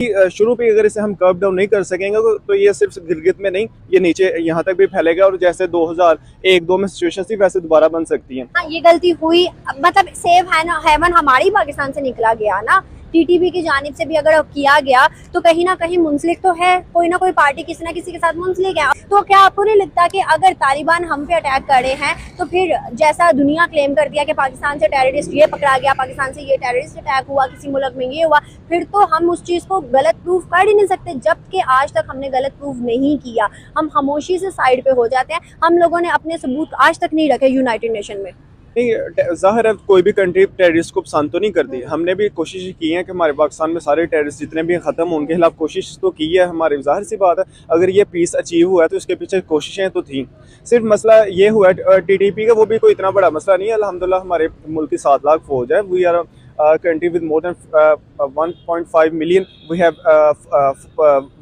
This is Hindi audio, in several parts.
शुरू पे अगर इसे हम कर्व डाउन नहीं कर सकेंगे तो ये सिर्फ गिलगित में नहीं, ये नीचे यहाँ तक भी फैलेगा और जैसे 2001-2 में सिचुएशन थी वैसे दोबारा बन सकती है। हाँ, ये गलती हुई, मतलब सेव है ना, हेवन हमारी पाकिस्तान से निकला गया ना, टीटीपी की जानिब से भी अगर किया गया तो कहीं ना कहीं मुंसलिक तो है, कोई ना कोई पार्टी किसी ना किसी के साथ मुंसलिक है। तो क्या आपको नहीं लगता कि अगर तालिबान हम पे अटैक कर रहे हैं तो फिर जैसा दुनिया क्लेम कर दिया कि पाकिस्तान से टेररिस्ट ये पकड़ा गया, पाकिस्तान से ये टेररिस्ट अटैक हुआ, किसी मुल्क में ये हुआ, फिर तो हम उस चीज़ को गलत प्रूफ कर ही नहीं सकते, जबकि आज तक हमने गलत प्रूफ नहीं किया। हम खामोशी से साइड पे हो जाते हैं। हम लोगों ने अपने सबूत आज तक नहीं रखे यूनाइटेड नेशन में। नहीं, जाहिर है कोई भी कंट्री टेररिस्ट को पसंद तो नहीं करती। हमने भी कोशिश की है कि हमारे पाकिस्तान में सारे टेररिस्ट जितने भी ख़त्म हों, उनके खिलाफ कोशिश तो की है हमारी, जाहिर सी बात है। अगर ये पीस अचीव हुआ है तो इसके पीछे कोशिशें तो थी। सिर्फ मसला ये हुआ है टीटीपी का, वो भी कोई इतना बड़ा मसला नहीं है। अल्हम्दुलिल्लाह हमारे मुल्क की 7 लाख फौज है। We are country with more than 1.5 million we have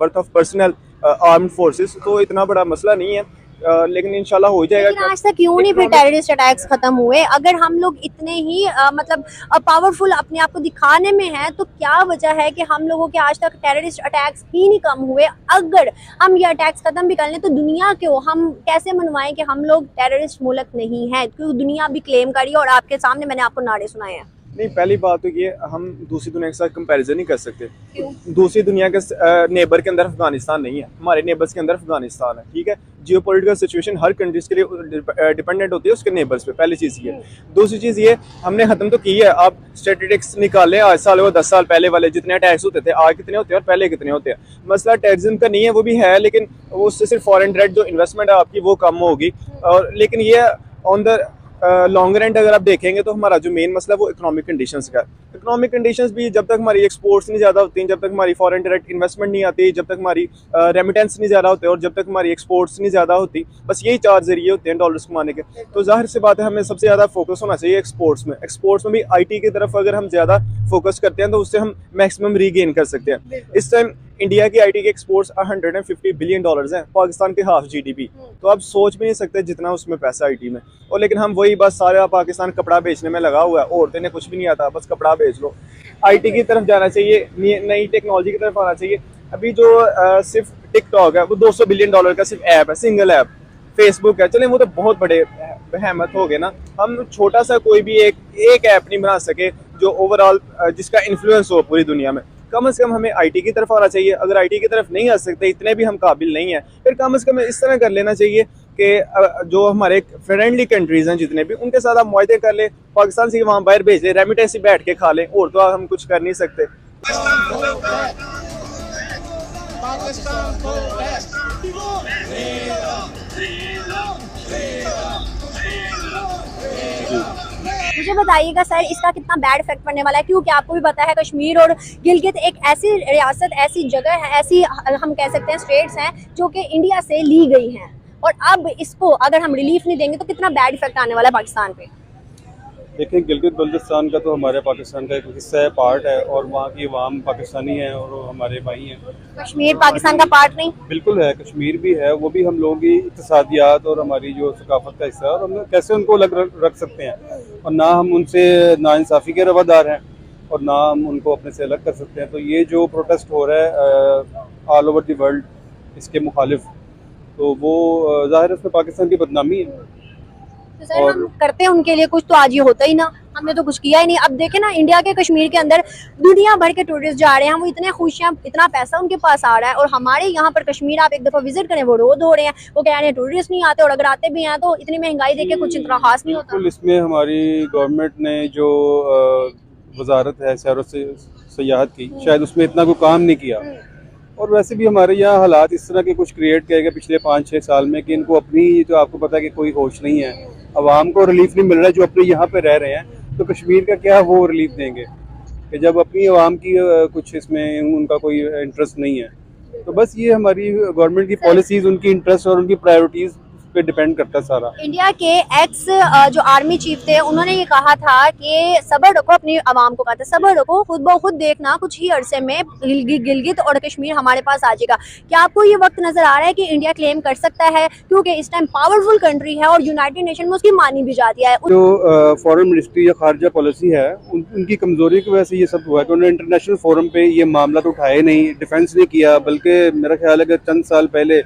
worth of personal armed forces, तो इतना बड़ा मसला नहीं है। लेकिन इंशाल्लाह हो जाएगा। लेकिन आज तक क्यों नहीं फिर टेररिस्ट अटैक्स खत्म हुए? अगर हम लोग इतने ही मतलब पावरफुल अपने आप को दिखाने में हैं तो क्या वजह है कि हम लोगों के आज तक टेररिस्ट अटैक्स ही नहीं कम हुए? अगर हम ये अटैक्स खत्म भी कर लें तो दुनिया को हम कैसे मनवाएं कि हम लोग टेररिस्ट मुल्क नहीं है? क्योंकि दुनिया भी क्लेम करी और आपके सामने मैंने आपको नारे सुनाए हैं। नहीं, पहली बात तो ये हम दूसरी दुनिया के साथ कंपैरिजन नहीं कर सकते। दूसरी दुनिया के नेबर के अंदर अफगानिस्तान नहीं है, हमारे नेबर्स के अंदर अफगानिस्तान है, ठीक है। जियोपॉलिटिकल सिचुएशन हर कंट्रीज के लिए डिपेंडेंट होती है उसके नेबर्स पे, पहली चीज़ ये। दूसरी चीज़ ये, हमने ख़त्म तो की है। आप स्टैटिस्टिक्स निकालें, आज साल वो 10 साल पहले वाले जितने अटैक्स होते थे आज कितने होते हैं और पहले कितने होते हैं। मसला टेररिज्म का नहीं है, वो भी है, लेकिन उससे सिर्फ फॉरेन डायरेक्ट जो इन्वेस्टमेंट है आपकी वो कम होगी। और लेकिन ये ऑन द लॉन्ग रन अगर आप देखेंगे तो हमारा जो मेन मसला है वो इकोनॉमिक कंडीशंस का। इकोनॉमिक कंडीशंस भी जब तक हमारी एक्सपोर्ट्स नहीं ज़्यादा होती, जब तक हमारी फॉरेन डायरेक्ट इन्वेस्टमेंट नहीं आती, जब तक हमारी रेमिटेंस नहीं ज़्यादा होते और जब तक हमारी एक्सपोर्ट्स नहीं ज़्यादा होती, बस यही 4 जरिए होते हैं डॉलर्स कमाने के। तो जाहिर सी बात है हमें सबसे ज़्यादा फोकस होना चाहिए एक्सपोर्ट्स में। एक्सपोर्ट्स में भी IT की तरफ अगर हम ज़्यादा फोकस करते हैं तो उससे हम मैक्सिमम रीगेन कर सकते हैं। इस टाइम इंडिया की IT के एक्सपोर्ट्स $150 बिलियन हैं, पाकिस्तान के हाफ GDP। तो आप सोच भी नहीं सकते जितना उसमें पैसा IT में। और लेकिन हम वही बस सारा पाकिस्तान कपड़ा बेचने में लगा हुआ है, औरतें ने कुछ भी नहीं आता, बस कपड़ा बेच लो। IT की तरफ जाना चाहिए, नई टेक्नोलॉजी की तरफ आना चाहिए। अभी जो सिर्फ टिकटॉक है वो $200 बिलियन का सिर्फ ऐप है, सिंगल ऐप। फेसबुक है, चले वो तो बहुत बड़े बेहमत हो गए ना। हम छोटा सा कोई भी एक ऐप नहीं बना सके जो ओवरऑल जिसका इन्फ्लुएंस हो पूरी दुनिया में। कम से कम हमें IT की तरफ आना चाहिए। अगर IT की तरफ नहीं आ सकते, इतने भी हम काबिल नहीं हैं, फिर कम से कम इस तरह कर लेना चाहिए कि जो हमारे फ्रेंडली कंट्रीज हैं जितने भी, उनके साथ आप मुआहदे कर ले, पाकिस्तान से वहाँ बाहर भेज ले, रेमिटेंस से बैठ के खा लें, और तो हम कुछ कर नहीं सकते। मुझे बताइएगा सर, इसका कितना बैड इफेक्ट पड़ने वाला है? क्योंकि आपको भी पता है कश्मीर और गिलगित एक ऐसी रियासत, ऐसी जगह है, ऐसी हम कह सकते हैं स्टेट्स हैं जो कि इंडिया से ली गई हैं, और अब इसको अगर हम रिलीफ नहीं देंगे तो कितना बैड इफेक्ट आने वाला है पाकिस्तान पे। देखिए, गिलगित बल्तिस्तान का तो हमारे पाकिस्तान का एक हिस्सा है, पार्ट है, और वहाँ की अवाम पाकिस्तानी है और हमारे भाई हैं। कश्मीर पाकिस्तान का पार्ट नहीं? बिल्कुल है, कश्मीर भी है, वो भी हम लोगों की इक़्तिसादियात और हमारी जो सकाफत का हिस्सा है, और हम कैसे उनको अलग रख सकते हैं। और ना हम उनसे नाइंसाफ़ी के रवादार हैं और ना हम उनको अपने से अलग कर सकते हैं। तो ये जो प्रोटेस्ट हो रहा है ऑल ओवर द वर्ल्ड इसके मुखालिफ, तो वो ज़ाहिर है उसमें पाकिस्तान की बदनामी है। तो सर हम करते हैं उनके लिए कुछ, तो आज ये होता ही ना, हमने तो कुछ किया ही नहीं। अब देखें ना, इंडिया के कश्मीर के अंदर दुनिया भर के टूरिस्ट जा रहे हैं, वो इतने खुश हैं, इतना पैसा उनके पास आ रहा है, और हमारे यहाँ पर कश्मीर आप एक दफ़ा विजिट करें वो रोड हो रहे हैं, वो कह रहे हैं टूरिस्ट नहीं आते, और अगर आते भी हैं तो इतनी महंगाई देके कुछ इतना खास नहीं होता। इसमें हमारी गवर्नमेंट ने जो वजारत है सैर सयाहत की, शायद उसमें इतना कोई काम नहीं किया। और वैसे भी हमारे यहाँ हालात इस तरह के कुछ क्रिएट किए गए पिछले 5-6 साल में कि इनको अपनी, तो आपको पता है कि कोई होश नहीं है, आवाम को रिलीफ नहीं मिल रहा है जो अपने यहाँ पे रह रहे हैं। तो कश्मीर का क्या वो रिलीफ देंगे कि जब अपनी आवाम की कुछ इसमें उनका कोई इंटरेस्ट नहीं है। तो बस ये हमारी गवर्नमेंट की पॉलिसीज़, उनकी इंटरेस्ट और उनकी प्रायोरिटीज़ पे डिपेंड करता है सारा। इंडिया के एक्स जो आर्मी चीफ थे उन्होंने ये कहा था कि सब्र रखो, अपनी आवाम को कहा था सब्र रखो, खुद ब खुद देखना कुछ ही अरसे में गिलगित और कश्मीर हमारे पास आ जाएगा। क्या आपको ये वक्त नजर आ रहा है कि इंडिया क्लेम कर सकता है, क्योंकि इस टाइम पावरफुल कंट्री है और यूनाइटेड नेशन में उसकी मानी भी जाती है। जो फॉरेन मिनिस्ट्री या खारजा पॉलिसी है उनकी कमजोरी की वजह से ये सब हुआ है कि उन्होंने इंटरनेशनल फोरम पे ये मामला तो उठाए नहीं, डिफेंस नहीं किया, बल्कि मेरा ख्याल है कि चंद साल पहले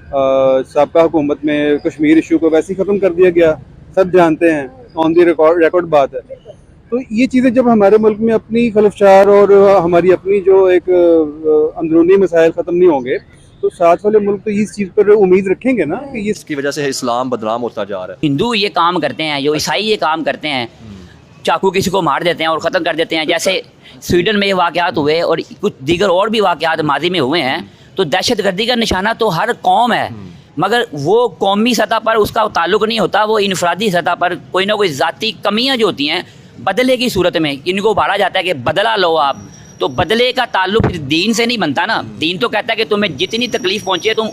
साबका हुकूमत में कश्मीर इशू को वैसे ही ख़त्म कर दिया गया, सब जानते हैं, ऑन दी रिकॉर्ड बात है। तो ये चीज़ें जब हमारे मुल्क में अपनी खलफशार और हमारी अपनी जो एक अंदरूनी मसाइल ख़त्म नहीं होंगे तो साथ वाले मुल्क तो इस चीज़ पर उम्मीद रखेंगे ना कि इसकी वजह से इस्लाम बदनाम होता जा रहा है। हिंदू ये काम करते हैं, जो ईसाई ये काम करते हैं, चाकू किसी को मार देते हैं और ख़त्म कर देते हैं। जैसे स्वीडन में ये वाक़यात हुए और कुछ दीगर और भी वाक़यात माजी में हुए हैं। तो दहशतगर्दी का निशाना तो हर कौम है, मगर वो कौमी सतह पर उसका ताल्लुक नहीं होता, वो इनफरादी सतह पर कोई ना कोई ज़ाती कमियां जो होती हैं बदले की सूरत में इनको उभारा जाता है कि बदला लो आप। तो बदले का ताल्लुक दीन से नहीं बनता ना। दीन तो कहता है कि तुम्हें जितनी तकलीफ पहुंचे तुम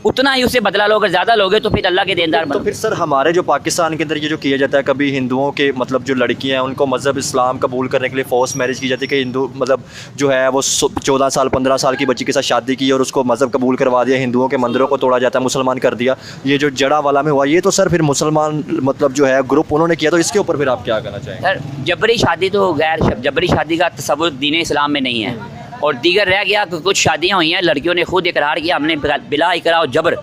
उतना ही उससे बदला लो, अगर ज़्यादा लोगे तो फिर अल्लाह के देनदार तो बनो। फिर सर हमारे जो पाकिस्तान के अंदर ये जो किया जाता है, कभी हिंदुओं के मतलब जो लड़कियां हैं उनको मज़हब इस्लाम कबूल करने के लिए फोर्स मैरिज की जाती है कि हिंदू मतलब जो है वो 14 साल 15 साल की बच्ची के साथ शादी की और उसको मज़हब कबूल करवा दिया, हिंदुओं के मंदिरों को तोड़ा जाता है, मुसलमान कर दिया। ये जो जड़ावाला में हुआ ये तो सर फिर मुसलमान मतलब जो है ग्रुप उन्होंने किया, तो इसके ऊपर फिर आप क्या कहना चाहेंगे? सर जबरी शादी तो गैर जबरी शादी का तसव्वुर दीन इस्लाम में नहीं है। और दीगर रह गया कि कुछ शादियां हुई हैं, लड़कियों ने खुद इकरार किया हमने बिला इकरार और जबर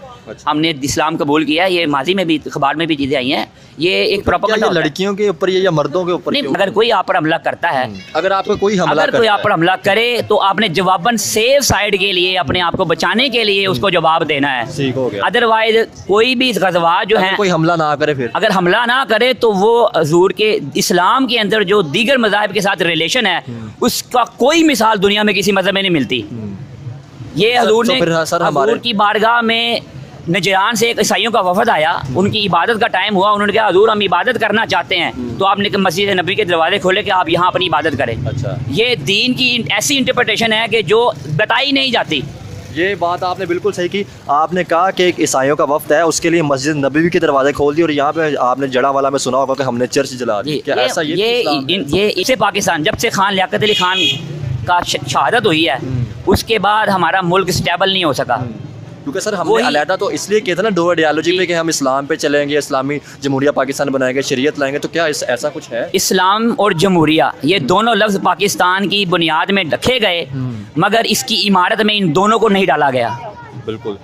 हमने इस्लाम कबूल किया। ये माजी में भी अखबार में भी चीज़ें आई हैं। ये एक प्रोपेगेंडा लड़कियों के ऊपर ये या मर्दों के ऊपर? नहीं, अगर कोई आप पर हमला करता है, अगर आप कोई हमला अगर कोई आप पर हमला करे तो आपने जवाबन सेफ साइड के लिए अपने आप को बचाने के लिए उसको जवाब देना है। ठीक हो गया। अदरवाइज कोई भी गज़वा जो है कोई हमला ना करे, फिर अगर हमला ना करे तो वो हजूर के इस्लाम के अंदर जो दीगर मज़ाहिब के साथ रिलेशन है उसका कोई मिसाल दुनिया में किसी मज़हब में नहीं मिलती। ये हजूर ने हजूर की बारगाह में नजरान से एक ईसाइयों का वफद आया, उनकी इबादत का टाइम हुआ, उन्होंने कहा हजूर हम इबादत करना चाहते हैं। तो आपने मस्जिद नबी के दरवाजे खोले कि आप यहाँ अपनी इबादत करें। अच्छा, ये दीन की ऐसी इंटरप्रिटेशन है कि जो बताई नहीं जाती। ये बात आपने बिल्कुल सही की। आपने कहा कि एक ईसाइयों का वफ्द है, उसके लिए मस्जिद नबवी के दरवाजे खोल दिए और यहाँ पे आपने जड़ावाला में सुना होगा कि हमने चर्च जला दी। क्या ऐसा ये इसे पाकिस्तान जब से खान लियाकत अली खान का शहादत हुई है उसके बाद हमारा मुल्क स्टेबल नहीं हो सका। क्योंकि सर हमने अलहदा तो इसलिए किया था ना दो आइडियोलॉजी पे कि हम इस्लाम पे चलेंगे, इस्लामी जमहूरिया पाकिस्तान बनाएंगे, शरीयत लाएंगे। तो क्या ऐसा कुछ है? इस्लाम और जमहूरिया ये दोनों लफ्ज़ पाकिस्तान की बुनियाद में रखे गए, मगर इसकी इमारत में इन दोनों को नहीं डाला गया। बिल्कुल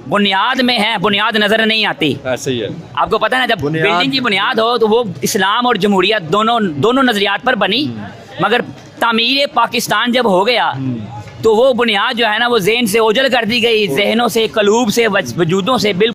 बुनियाद में है, बुनियाद नजर नहीं आती। ऐसे ही है। आपको पता है ना, जब बिल्डिंग की बुनियाद हो तो वो इस्लाम और जमहूरिया दोनों नजरियात पर बनी, मगर तामीर पाकिस्तान जब हो गया तो वो बुनियाद जो है ना वो ज़हन से ओझल कर दी गई, जहनों से, कलूब से, वजूदों से बिल्कुल